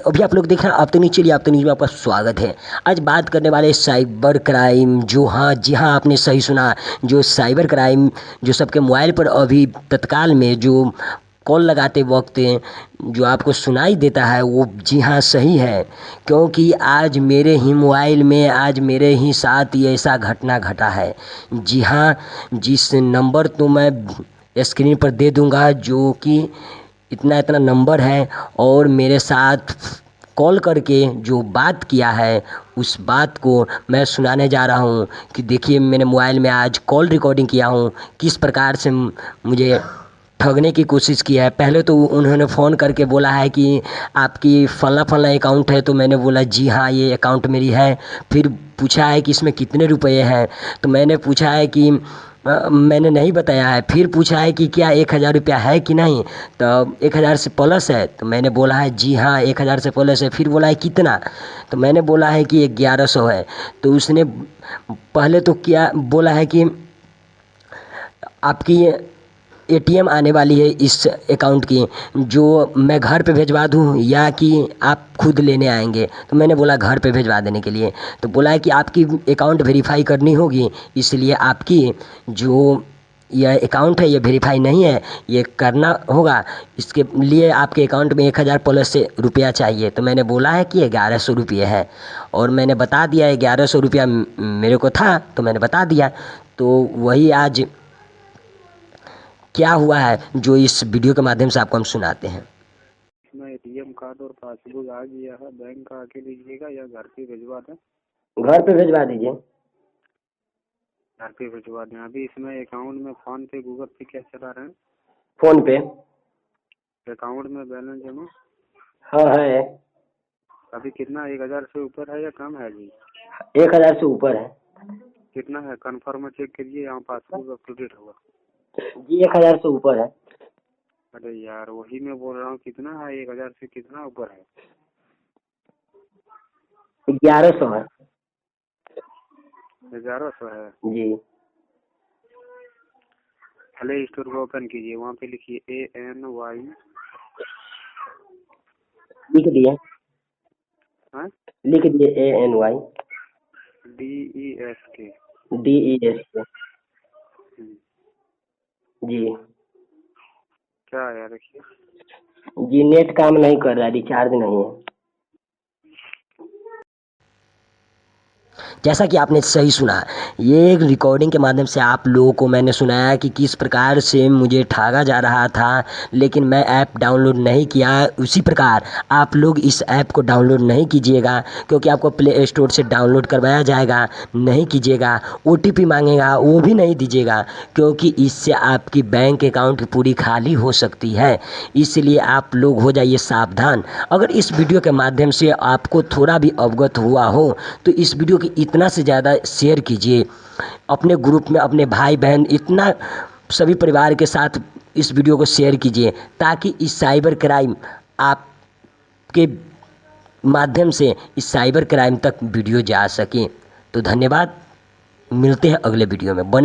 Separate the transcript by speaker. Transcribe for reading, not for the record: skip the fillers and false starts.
Speaker 1: अभी आप लोग देख रहे हैं आप तो नीचे लिए आप तो न्यूज़ में आपका स्वागत है। आज बात करने वाले साइबर क्राइम, जो हाँ जी हाँ आपने सही सुना। जो साइबर क्राइम जो सबके मोबाइल पर अभी तत्काल में जो कॉल लगाते वक्त जो आपको सुनाई देता है वो जी हाँ सही है। क्योंकि आज मेरे ही मोबाइल में आज मेरे ही साथ ये ऐसा घटना घटा है। जी हाँ, जिस नंबर तो मैं स्क्रीन पर दे दूंगा, जो कि इतना इतना नंबर है, और मेरे साथ कॉल करके जो बात किया है उस बात को मैं सुनाने जा रहा हूँ कि देखिए मैंने मोबाइल में आज कॉल रिकॉर्डिंग किया हूँ, किस प्रकार से मुझे ठगने की कोशिश की है। पहले तो उन्होंने फ़ोन करके बोला है कि आपकी फलाना फलाना अकाउंट है, तो मैंने बोला जी हाँ ये अकाउंट मेरी है। फिर पूछा है कि इसमें कितने रुपए हैं, तो मैंने पूछा है कि मैंने नहीं बताया है। फिर पूछा है कि क्या 1,000 रुपया है कि नहीं, तो 1,000 से प्लस है, तो मैंने बोला है जी हाँ 1,000 से प्लस है। फिर बोला है कितना, तो मैंने बोला है कि 1,100 है। तो उसने पहले तो क्या बोला है कि आपकी एटीएम आने वाली है इस अकाउंट की, जो मैं घर पे भिजवा दूँ या कि आप खुद लेने आएंगे। तो मैंने बोला घर पे भिजवा देने के लिए। तो बोला है कि आपकी अकाउंट वेरीफाई करनी होगी, इसलिए आपकी जो यह अकाउंट है ये वेरीफाई नहीं है, ये करना होगा। इसके लिए आपके अकाउंट में 1,000 प्लस से रुपया चाहिए। तो मैंने बोला है कि 1,100 रुपये है, और मैंने बता दिया 1,100 रुपया मेरे को था, तो मैंने बता दिया। तो वही आज क्या हुआ है जो इस वीडियो के माध्यम से आपको हम सुनाते हैं।
Speaker 2: इसमें एटीएम कार्ड और पासबुक आ गया है, बैंक का आके लीजिएगा या घर पे भिजवा दें?
Speaker 1: घर पे भिजवा दीजिए।
Speaker 2: घर पे भिजवा दें। अभी इसमें अकाउंट में फोन पे गूगल पे क्या चला रहे हैं?
Speaker 1: फोन पे।
Speaker 2: अकाउंट में बैलेंस जमा
Speaker 1: हाँ है।
Speaker 2: अभी कितना, 1,000 से ऊपर है या कम है जी?
Speaker 1: 1,000 से ऊपर है।
Speaker 2: कितना है कंफर्म चेक करिए, यहाँ पासबुक अप टू डेट होगा।
Speaker 1: जी 1,000 से ऊपर है।
Speaker 2: अरे यार वही मैं बोल रहा हूँ, कितना है 1,000 से कितना ऊपर है?
Speaker 1: 1,100 है।
Speaker 2: 1,100 है।
Speaker 1: जी
Speaker 2: प्ले स्टोर को ओपन कीजिए, वहाँ पे लिखिए ANY।
Speaker 1: लिख दिए।
Speaker 2: हाँ,
Speaker 1: लिख दिए ANY
Speaker 2: DESK।
Speaker 1: DESK। जी
Speaker 2: क्या है देखिए।
Speaker 1: जी नेट काम नहीं कर रहा, रिचार्ज नहीं है। जैसा कि आपने सही सुना, ये एक रिकॉर्डिंग के माध्यम से आप लोगों को मैंने सुनाया कि किस प्रकार से मुझे ठगा जा रहा था, लेकिन मैं ऐप डाउनलोड नहीं किया। उसी प्रकार आप लोग इस ऐप को डाउनलोड नहीं कीजिएगा, क्योंकि आपको प्ले स्टोर से डाउनलोड करवाया जाएगा, नहीं कीजिएगा। OTP मांगेगा, वो भी नहीं दीजिएगा, क्योंकि इससे आपकी बैंक अकाउंट पूरी खाली हो सकती है। इसलिए आप लोग हो जाइए सावधान। अगर इस वीडियो के माध्यम से आपको थोड़ा भी अवगत हुआ हो तो इस वीडियो की इतना से ज़्यादा शेयर कीजिए अपने ग्रुप में, अपने भाई बहन, इतना सभी परिवार के साथ इस वीडियो को शेयर कीजिए, ताकि इस साइबर क्राइम आपके माध्यम से इस साइबर क्राइम तक वीडियो जा सके। तो धन्यवाद, मिलते हैं अगले वीडियो में। बने